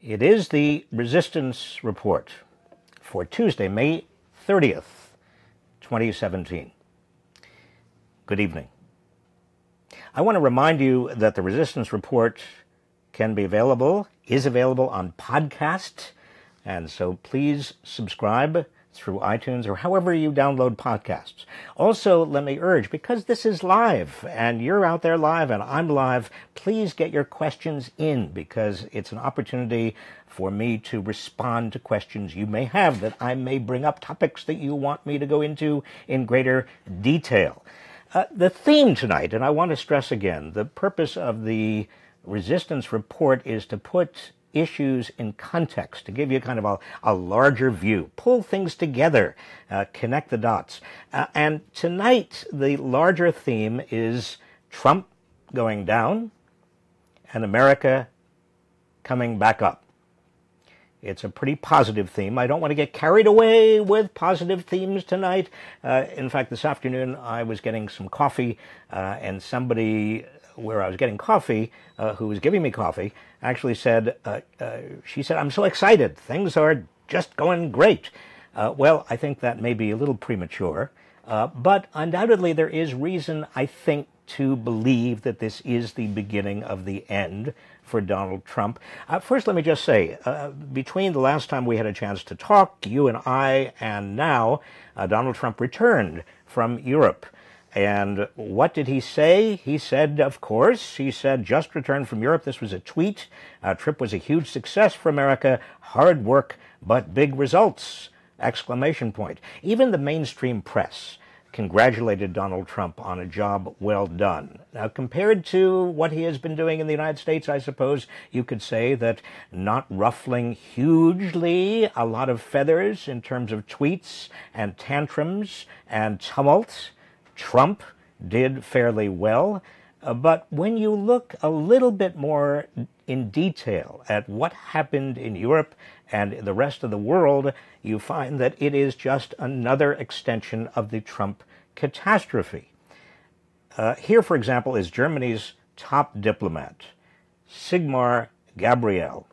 It is the Resistance Report for Tuesday, May 30th, 2017. Good evening. I want to remind you that the Resistance Report is available on podcast, and so please subscribe through iTunes or however you download podcasts. Also, let me urge, because this is live and you're out there live and I'm live, please get your questions in, because it's an opportunity for me to respond to questions you may have, that I may bring up topics that you want me to go into in greater detail. The theme tonight, and I want to stress again, the purpose of the Resistance Report is to put issues in context, to give you kind of a larger view, pull things together, connect the dots. And tonight, the larger theme is Trump going down and America coming back up. It's a pretty positive theme. I don't want to get carried away with positive themes tonight. In fact, this afternoon I was getting some coffee, and somebody where I was getting coffee, who was giving me coffee, actually said, she said, "I'm so excited. Things are just going great." Well, I think that may be a little premature, but undoubtedly there is reason, I think, to believe that this is the beginning of the end for Donald Trump. First, let me just say, between the last time we had a chance to talk, you and I, and now, Donald Trump returned from Europe. And what did he say? He said, of course, just returned from Europe. This was a tweet. Trip was a huge success for America. Hard work, but big results! Exclamation point. Even the mainstream press congratulated Donald Trump on a job well done. Now, compared to what he has been doing in the United States, I suppose you could say that not ruffling hugely a lot of feathers in terms of tweets and tantrums and tumult, Trump did fairly well. But when you look a little bit more in detail at what happened in Europe and the rest of the world, you find that it is just another extension of the Trump catastrophe. Here, for example, is Germany's top diplomat, Sigmar Gabriel,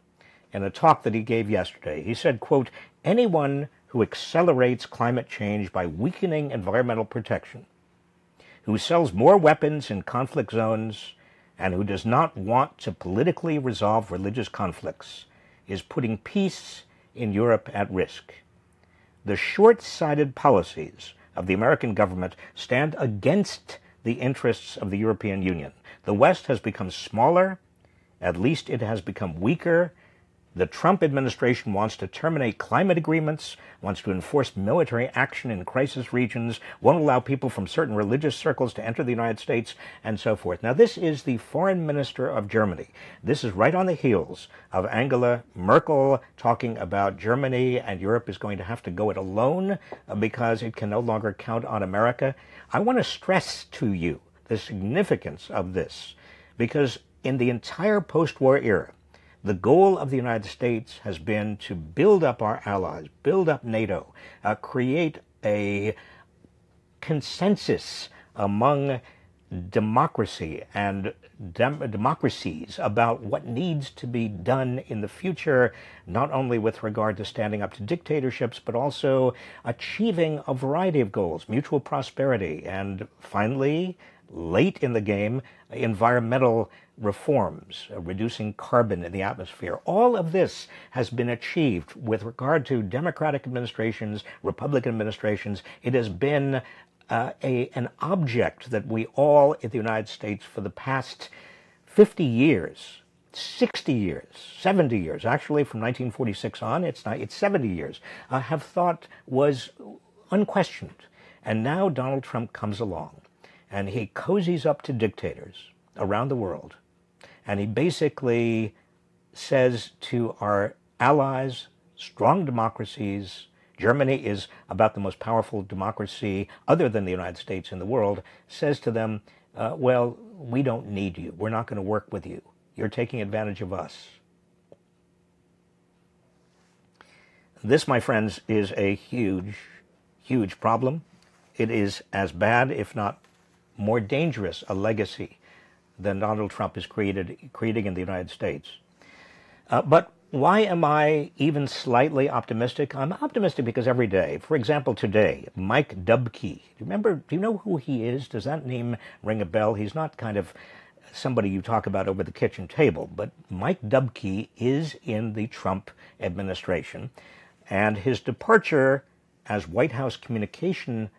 in a talk that he gave yesterday. He said, quote, "Anyone who accelerates climate change by weakening environmental protection, who sells more weapons in conflict zones, and who does not want to politically resolve religious conflicts, is putting peace in Europe at risk. The short-sighted policies of the American government stand against the interests of the European Union. The West has become smaller, at least it has become weaker. The Trump administration wants to terminate climate agreements, wants to enforce military action in crisis regions, won't allow people from certain religious circles to enter the United States, and so forth." Now, this is the foreign minister of Germany. This is right on the heels of Angela Merkel talking about Germany and Europe is going to have to go it alone because it can no longer count on America. I want to stress to you the significance of this, because in the entire post-war era, the goal of the United States has been to build up our allies, build up NATO, create a consensus among democracy and democracies about what needs to be done in the future, not only with regard to standing up to dictatorships, but also achieving a variety of goals, mutual prosperity, and finally, late in the game, environmental reforms, reducing carbon in the atmosphere. All of this has been achieved with regard to Democratic administrations, Republican administrations. It has been an object that we all in the United States for the past 50 years, 60 years, 70 years, actually from 1946 on, it's 70 years, have thought was unquestioned. And now Donald Trump comes along and he cozies up to dictators around the world. And he basically says to our allies, strong democracies, Germany is about the most powerful democracy other than the United States in the world, says to them, well, we don't need you. We're not going to work with you. You're taking advantage of us. This, my friends, is a huge, huge problem. It is as bad, if not more dangerous, a legacy than Donald Trump is creating in the United States. But Why am I even slightly optimistic? I'm optimistic because every day, for example, today, Mike Dubke. Do you know who he is? Does that name ring a bell? He's not kind of somebody you talk about over the kitchen table, but Mike Dubke is in the Trump administration, and his departure as White House communications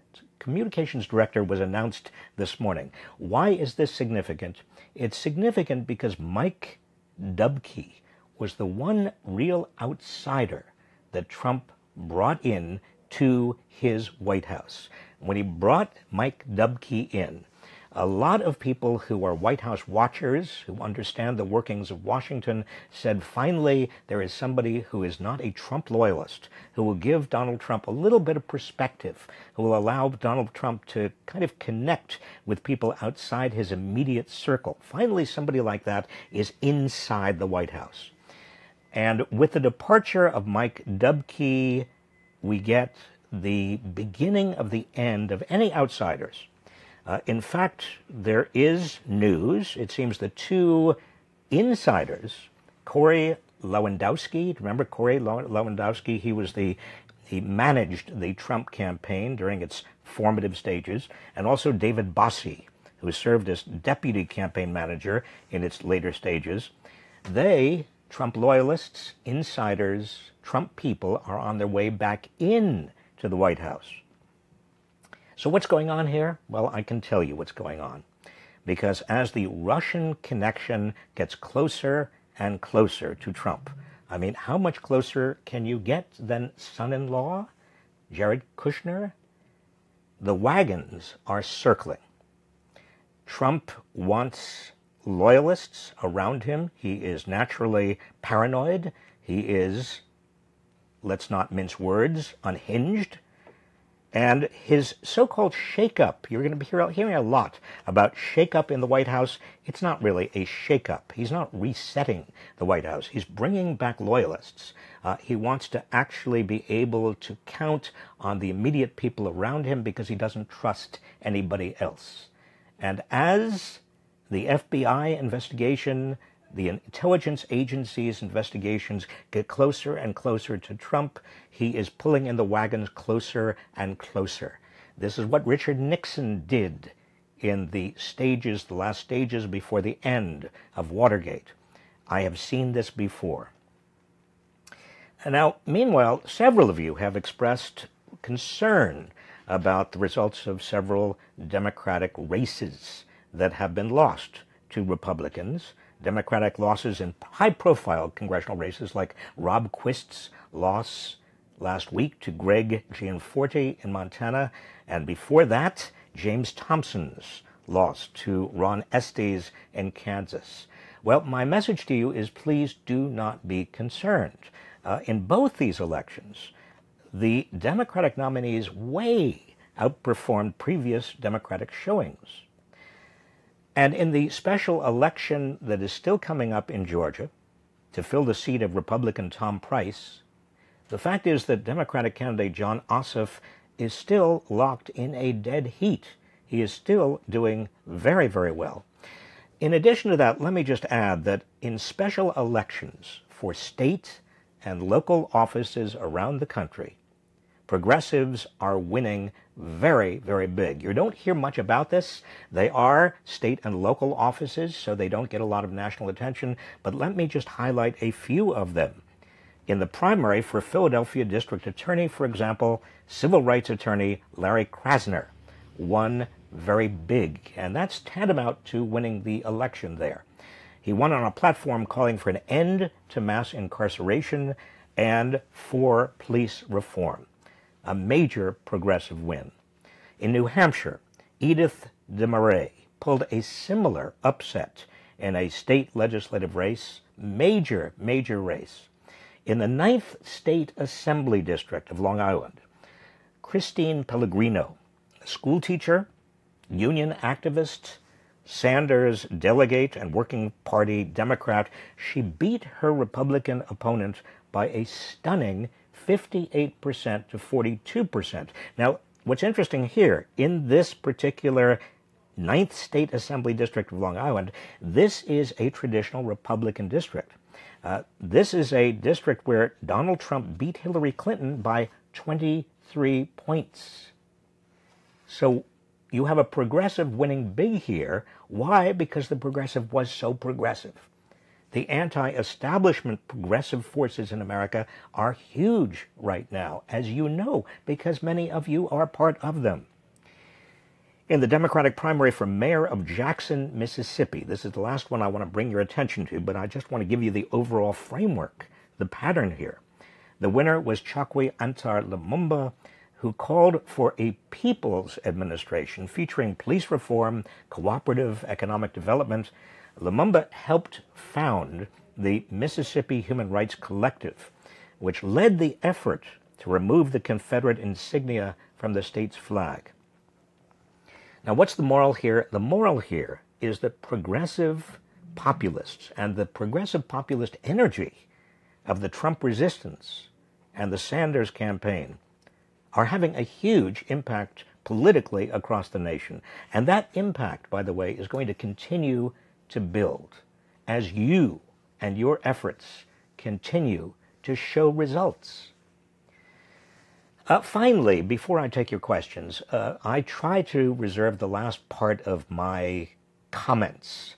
director was announced this morning. Why is this significant? It's significant because Mike Dubke was the one real outsider that Trump brought in to his White House. When he brought Mike Dubke in, a lot of people who are White House watchers, who understand the workings of Washington, said finally there is somebody who is not a Trump loyalist, who will give Donald Trump a little bit of perspective, who will allow Donald Trump to kind of connect with people outside his immediate circle. Finally, somebody like that is inside the White House. And with the departure of Mike Dubke, we get the beginning of the end of any outsiders. In fact, there is news. It seems the two insiders, Corey Lewandowski, remember Corey Lewandowski? He managed the Trump campaign during its formative stages, and also David Bossie, who served as deputy campaign manager in its later stages. They, Trump loyalists, insiders, Trump people, are on their way back in to the White House. So what's going on here? Well, I can tell you what's going on. Because as the Russian connection gets closer and closer to Trump, I mean, how much closer can you get than son-in-law, Jared Kushner? The wagons are circling. Trump wants loyalists around him. He is naturally paranoid. He is, let's not mince words, unhinged. And his so-called shake-up, you're going to be hearing a lot about shake-up in the White House. It's not really a shake-up. He's not resetting the White House. He's bringing back loyalists. He wants to actually be able to count on the immediate people around him because he doesn't trust anybody else. And as the FBI investigation, the intelligence agencies' investigations get closer and closer to Trump, he is pulling in the wagons closer and closer. This is what Richard Nixon did in the last stages before the end of Watergate. I have seen this before. And now, meanwhile, several of you have expressed concern about the results of several Democratic races that have been lost to Republicans. Democratic losses in high-profile congressional races like Rob Quist's loss last week to Greg Gianforte in Montana, and before that, James Thompson's loss to Ron Estes in Kansas. Well, my message to you is please do not be concerned. In both these elections, the Democratic nominees way outperformed previous Democratic showings. And in the special election that is still coming up in Georgia to fill the seat of Republican Tom Price, the fact is that Democratic candidate Jon Ossoff is still locked in a dead heat. He is still doing very, very well. In addition to that, let me just add that in special elections for state and local offices around the country, progressives are winning very, very big. You don't hear much about this. They are state and local offices, so they don't get a lot of national attention. But let me just highlight a few of them. In the primary for Philadelphia District Attorney, for example, civil rights attorney Larry Krasner won very big, and that's tantamount to winning the election there. He won on a platform calling for an end to mass incarceration and for police reform. A major progressive win. In New Hampshire, Edith DeMarais pulled a similar upset in a state legislative race, major race. In the 9th State Assembly District of Long Island, Christine Pellegrino, a school teacher, union activist, Sanders delegate and working party Democrat, she beat her Republican opponent by a stunning 58% to 42%. Now, what's interesting here, in this particular 9th State Assembly District of Long Island. This is a traditional Republican district. This is a district where Donald Trump beat Hillary Clinton by 23 points. So you have a progressive winning big here. Why? Because the progressive was so progressive. The anti-establishment progressive forces in America are huge right now, as you know, because many of you are part of them. In the Democratic primary for mayor of Jackson, Mississippi, this is the last one I want to bring your attention to, but I just want to give you the overall framework, the pattern here. The winner was Chokwe Antar Lumumba, who called for a people's administration featuring police reform, cooperative economic development. Lumumba helped found the Mississippi Human Rights Collective, which led the effort to remove the Confederate insignia from the state's flag. Now, what's the moral here? The moral here is that progressive populists and the progressive populist energy of the Trump resistance and the Sanders campaign are having a huge impact politically across the nation. And that impact, by the way, is going to continue to build as you and your efforts continue to show results. Finally, before I take your questions, I try to reserve the last part of my comments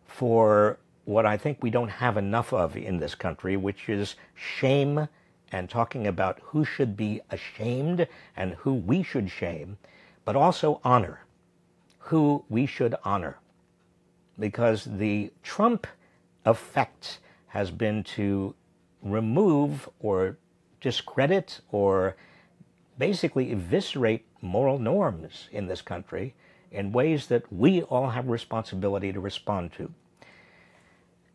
for what I think we don't have enough of in this country, which is shame and talking about who should be ashamed and who we should shame, but also honor, who we should honor. Because the Trump effect has been to remove or discredit or basically eviscerate moral norms in this country in ways that we all have responsibility to respond to.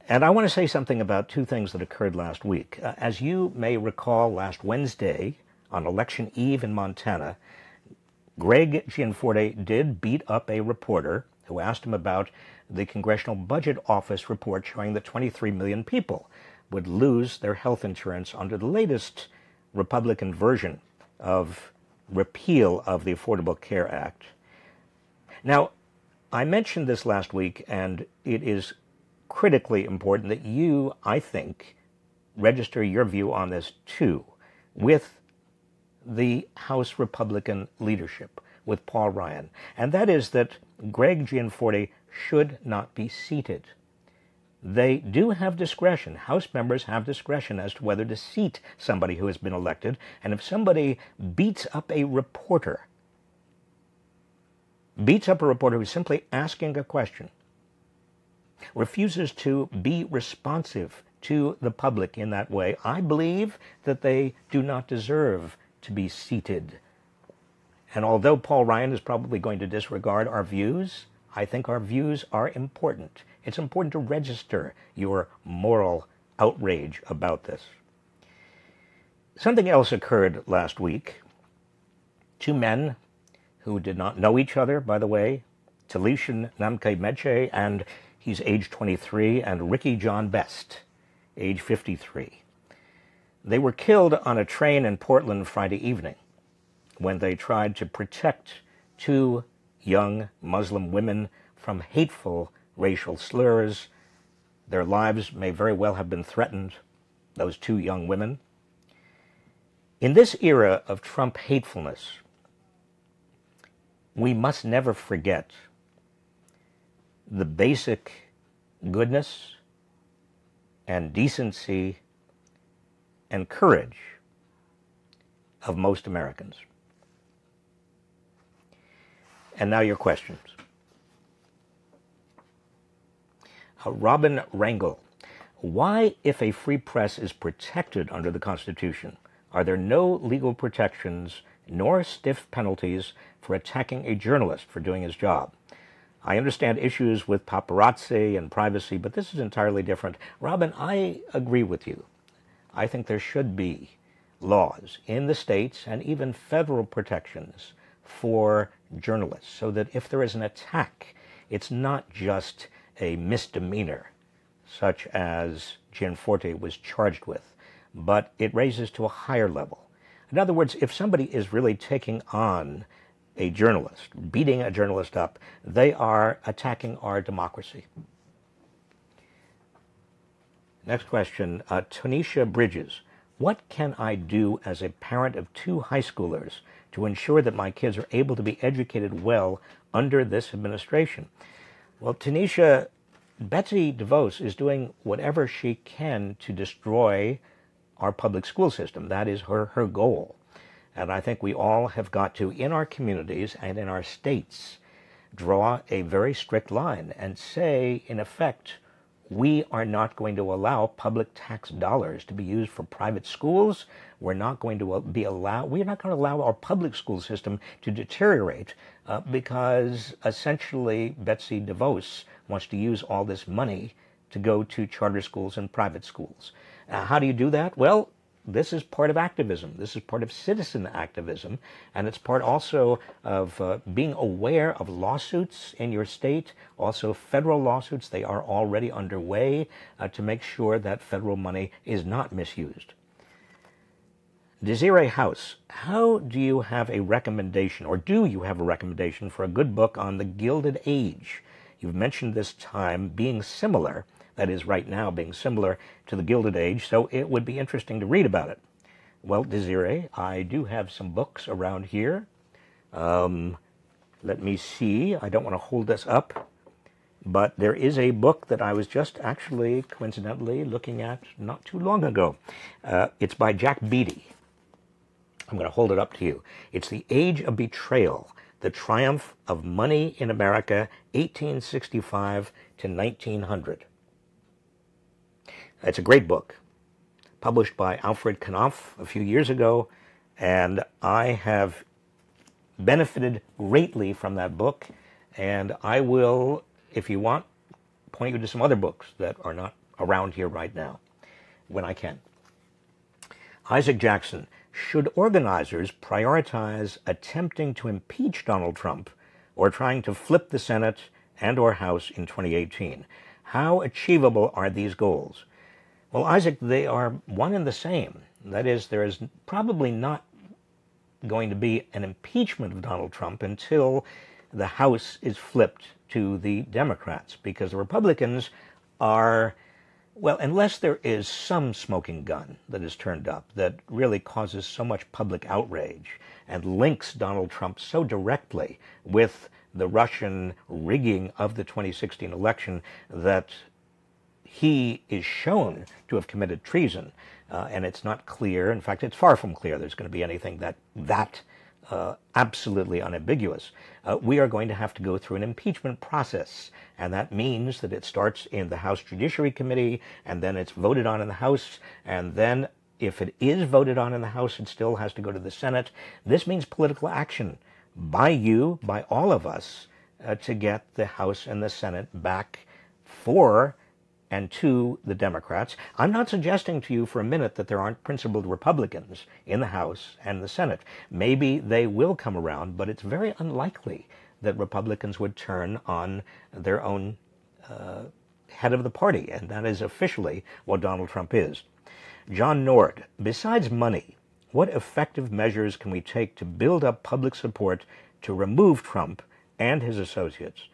And I want to say something about two things that occurred last week. As you may recall, last Wednesday, on election eve in Montana, Greg Gianforte did beat up a reporter who asked him about the Congressional Budget Office report showing that 23 million people would lose their health insurance under the latest Republican version of repeal of the Affordable Care Act. Now, I mentioned this last week, and it is critically important that you, I think, register your view on this too, with the House Republican leadership, with Paul Ryan. And that is that Greg Gianforte should not be seated. They do have discretion. House members have discretion as to whether to seat somebody who has been elected. And if somebody beats up a reporter who's simply asking a question, refuses to be responsive to the public in that way, I believe that they do not deserve to be seated. And although Paul Ryan is probably going to disregard our views, I think our views are important. It's important to register your moral outrage about this. Something else occurred last week. Two men who did not know each other, by the way, Talishan Namke Meche, and he's age 23, and Ricky John Best, age 53. They were killed on a train in Portland Friday evening when they tried to protect two young Muslim women from hateful racial slurs. Their lives may very well have been threatened, those two young women. In this era of Trump hatefulness, we must never forget the basic goodness and decency and courage of most Americans. And now your questions. Robin Rangel, why, if a free press is protected under the Constitution, are there no legal protections nor stiff penalties for attacking a journalist for doing his job? I understand issues with paparazzi and privacy, but this is entirely different. Robin, I agree with you. I think there should be laws in the states and even federal protections for journalists so that if there is an attack, it's not just a misdemeanor such as Gianforte was charged with, but it raises to a higher level. In other words, if somebody is really taking on a journalist, beating a journalist up, they are attacking our democracy. Next question, Tanisha Bridges. What can I do as a parent of 2 high schoolers to ensure that my kids are able to be educated well under this administration? Well, Tanisha, Betsy DeVos is doing whatever she can to destroy our public school system. That is her goal. And I think we all have got to, in our communities and in our states, draw a very strict line and say, in effect, we are not going to allow public tax dollars to be used for private schools. We're not going to we're not going to allow our public school system to deteriorate because essentially Betsy DeVos wants to use all this money to go to charter schools and private schools. How do you do that? Well, this is part of activism. This is part of citizen activism, and it's part also of being aware of lawsuits in your state, also federal lawsuits. They are already underway to make sure that federal money is not misused. Desiree House, how do you have a recommendation, or do you have a recommendation for a good book on the Gilded Age? You've mentioned this time being similar, that is right now being similar to the Gilded Age, so it would be interesting to read about it. Well, Desiree, I do have some books around here. Let me see. I don't want to hold this up, but there is a book that I was just actually coincidentally looking at not too long ago. It's by Jack Beatty. I'm going to hold it up to you. It's The Age of Betrayal, The Triumph of Money in America, 1865 to 1900. It's a great book, published by Alfred Knopf a few years ago, and I have benefited greatly from that book, and I will, if you want, point you to some other books that are not around here right now, when I can. Isaac Jackson, should organizers prioritize attempting to impeach Donald Trump or trying to flip the Senate and or House in 2018? How achievable are these goals? Well, Isaac, they are one and the same. That is, there is probably not going to be an impeachment of Donald Trump until the House is flipped to the Democrats, because the Republicans are, well, unless there is some smoking gun that is turned up that really causes so much public outrage and links Donald Trump so directly with the Russian rigging of the 2016 election that he is shown to have committed treason, and it's not clear. In fact, it's far from clear there's going to be anything that absolutely unambiguous. We are going to have to go through an impeachment process, and that means that it starts in the House Judiciary Committee, and then it's voted on in the House, and then if it is voted on in the House, it still has to go to the Senate. This means political action by you, by all of us, to get the House and the Senate back for and to the Democrats. I'm not suggesting to you for a minute that there aren't principled Republicans in the House and the Senate. Maybe they will come around, but it's very unlikely that Republicans would turn on their own head of the party, and that is officially what Donald Trump is. John Nord, besides money, what effective measures can we take to build up public support to remove Trump and his associates?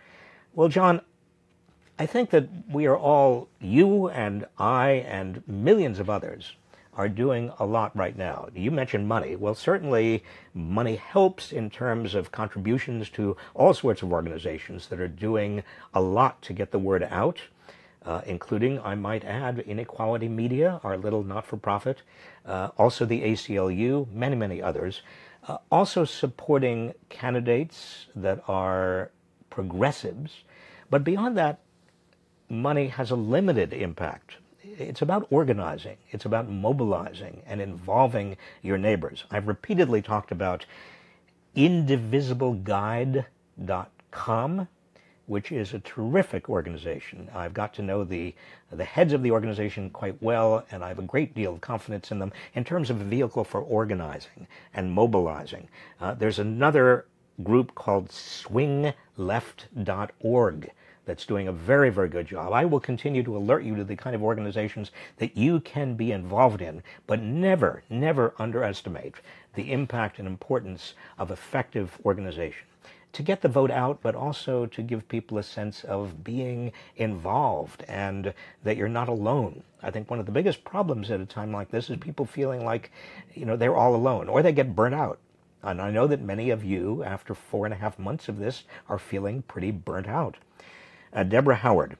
Well, John, I think that we are all, you and I and millions of others, are doing a lot right now. You mentioned money. Well, certainly money helps in terms of contributions to all sorts of organizations that are doing a lot to get the word out, including, I might add, Inequality Media, our little not-for-profit, also the ACLU, many, many others. Also supporting candidates that are progressives. But beyond that, money has a limited impact. It's about organizing. It's about mobilizing and involving your neighbors. I've repeatedly talked about indivisibleguide.com, which is a terrific organization. I've got to know the heads of the organization quite well, and I have a great deal of confidence in them in terms of a vehicle for organizing and mobilizing. There's another group called swingleft.org that's doing a very, very good job. I will continue to alert you to the kind of organizations that you can be involved in, but never, never underestimate the impact and importance of effective organization. To get the vote out, but also to give people a sense of being involved and that you're not alone. I think one of the biggest problems at a time like this is people feeling like, they're all alone, or they get burnt out. And I know that many of you, after 4.5 months of this, are feeling pretty burnt out. Deborah Howard,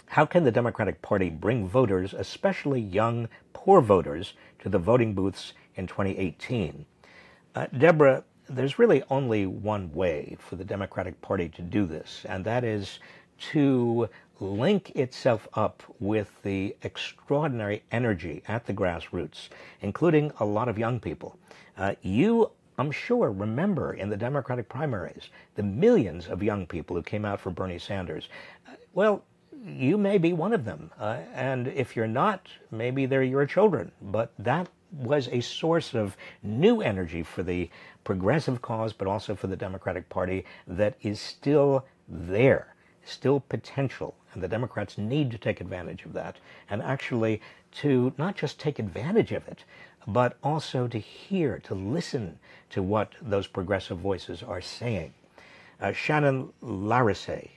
how can the Democratic Party bring voters, especially young, poor voters, to the voting booths in 2018? Deborah, there's really only one way for the Democratic Party to do this, and that is to link itself up with the extraordinary energy at the grassroots, including a lot of young people. You, I'm sure, remember in the Democratic primaries the millions of young people who came out for Bernie Sanders. Well, you may be one of them, and if you're not, maybe they're your children, but that was a source of new energy for the progressive cause, but also for the Democratic Party that is still there, still potential. And the Democrats need to take advantage of that, and actually to not just take advantage of it, but also to hear, to listen to what those progressive voices are saying. Shannon Larisset,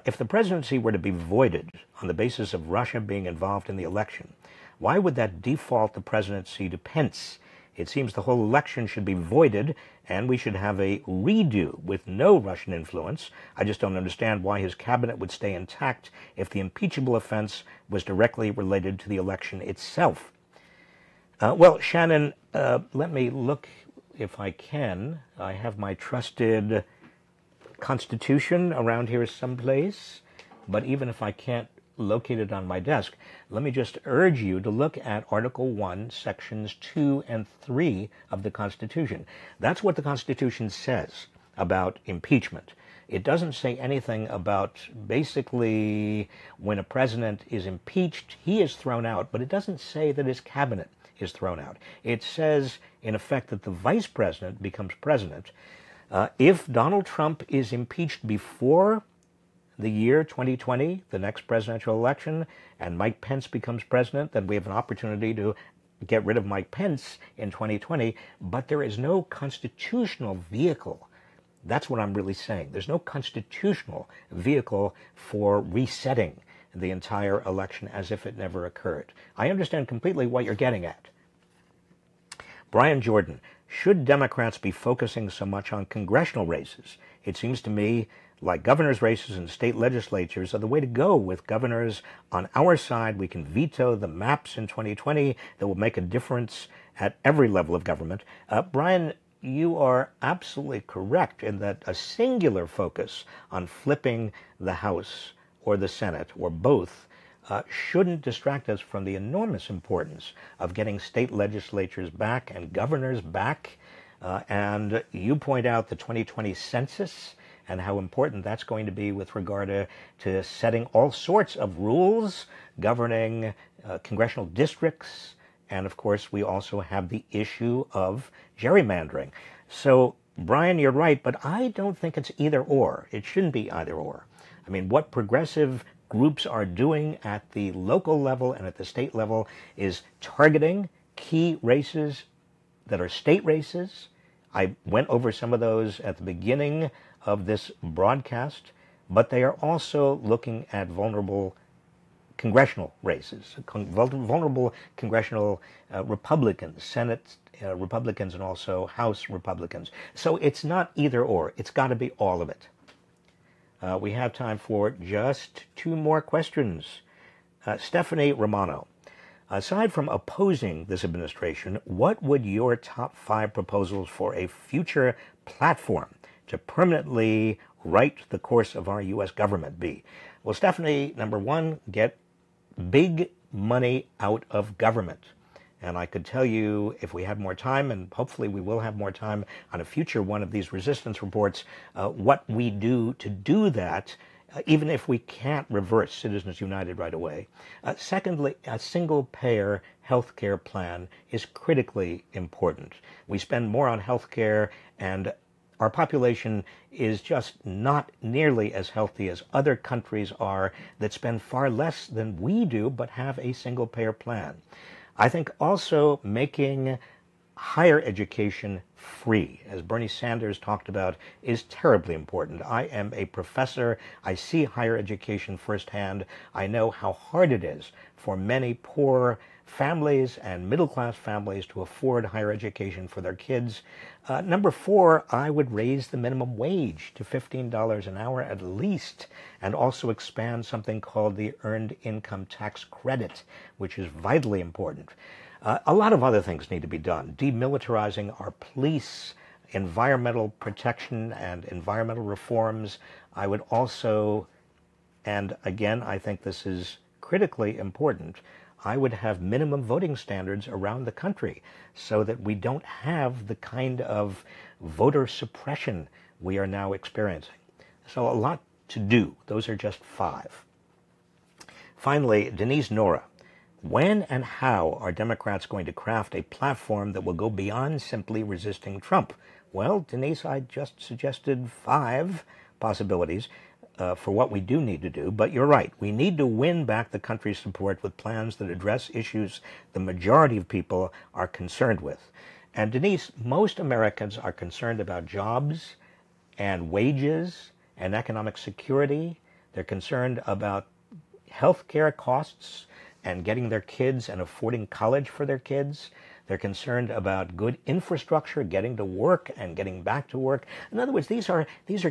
if the presidency were to be voided on the basis of Russia being involved in the election, why would that default the presidency to Pence? It seems the whole election should be voided, and we should have a redo with no Russian influence. I just don't understand why his cabinet would stay intact if the impeachable offense was directly related to the election itself. Well, Shannon, let me look if I can. I have my trusted Constitution around here someplace, but even if I can't locate it on my desk, let me just urge you to look at Article 1, Sections 2 and 3 of the Constitution. That's what the Constitution says about impeachment. It doesn't say anything about basically when a president is impeached, he is thrown out, but it doesn't say that his cabinet is thrown out. It says, in effect, that the vice president becomes president. If Donald Trump is impeached before the year 2020, the next presidential election, and Mike Pence becomes president, then we have an opportunity to get rid of Mike Pence in 2020, but there is no constitutional vehicle. That's what I'm really saying. There's no constitutional vehicle for resetting the entire election as if it never occurred. I understand completely what you're getting at. Brian Jordan, should Democrats be focusing so much on congressional races? It seems to me like governors' races and state legislatures are the way to go. With governors on our side, we can veto the maps in 2020 that will make a difference at every level of government. Brian, you are absolutely correct in that a singular focus on flipping the House or the Senate or both shouldn't distract us from the enormous importance of getting state legislatures back and governors back. And you point out the 2020 census and how important that's going to be with regard to setting all sorts of rules governing congressional districts. And of course, we also have the issue of gerrymandering. So, Brian, you're right, but I don't think it's either or. It shouldn't be either or. I mean, what progressive groups are doing at the local level and at the state level is targeting key races that are state races. I went over some of those at the beginning of this broadcast, but they are also looking at vulnerable congressional races, vulnerable congressional Republicans, Senate Republicans, and also House Republicans. So it's not either or. It's got to be all of it. We have time for just 2 more questions. Stephanie Romano, aside from opposing this administration, what would your top 5 proposals for a future platform to permanently right the course of our U.S. government be? Well, Stephanie, number 1, get big money out of government. And I could tell you, if we had more time, and hopefully we will have more time on a future one of these resistance reports, what we do to do that, even if we can't reverse Citizens United right away. Secondly, a single-payer health care plan is critically important. We spend more on health care, and Our population is just not nearly as healthy as other countries are that spend far less than we do but have a single-payer plan. I think also making higher education free, as Bernie Sanders talked about, is terribly important. I am a professor. I see higher education firsthand. I know how hard it is for many poor families and middle-class families to afford higher education for their kids. Number 4, I would raise the minimum wage to $15 an hour at least, and also expand something called the Earned Income Tax Credit, which is vitally important. A lot of other things need to be done. Demilitarizing our police, environmental protection and environmental reforms. I would also, and again, I think this is critically important, I would have minimum voting standards around the country so that we don't have the kind of voter suppression we are now experiencing. So a lot to do. Those are just 5. Finally, Denise Nora. When and how are Democrats going to craft a platform that will go beyond simply resisting Trump? Well, Denise, I just suggested 5 possibilities for what we do need to do, but you're right. We need to win back the country's support with plans that address issues the majority of people are concerned with. And Denise, most Americans are concerned about jobs and wages and economic security. They're concerned about health care costs and getting their kids and affording college for their kids. They're concerned about good infrastructure, getting to work and getting back to work. In other words, these are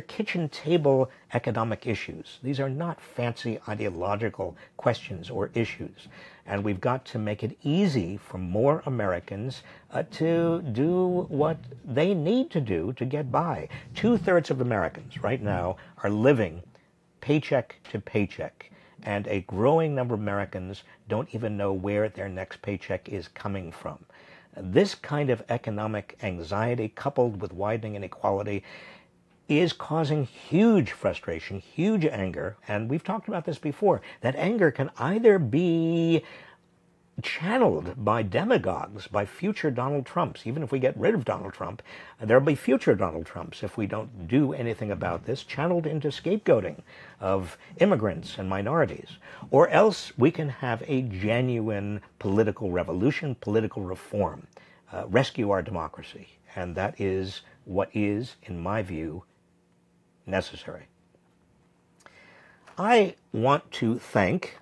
kitchen table economic issues. These are not fancy ideological questions or issues. And we've got to make it easy for more Americans to do what they need to do to get by. 2/3 of Americans right now are living paycheck to paycheck. And a growing number of Americans don't even know where their next paycheck is coming from. This kind of economic anxiety, coupled with widening inequality, is causing huge frustration, huge anger, and we've talked about this before. That anger can either be channeled by demagogues, by future Donald Trumps. Even if we get rid of Donald Trump, there'll be future Donald Trumps if we don't do anything about this, channeled into scapegoating of immigrants and minorities. Or else we can have a genuine political revolution, political reform, rescue our democracy. And that is what is, in my view, necessary. I want to thank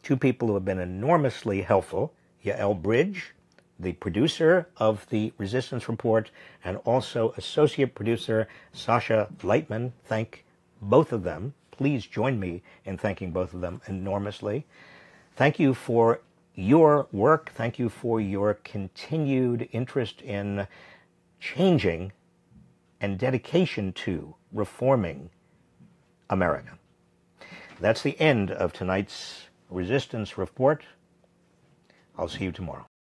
2 people who have been enormously helpful, Yael Bridge, the producer of the Resistance Report, and also associate producer Sasha Lightman. Thank both of them. Please join me in thanking both of them enormously. Thank you for your work. Thank you for your continued interest in changing and dedication to reforming America. That's the end of tonight's Resistance Report. I'll see you tomorrow.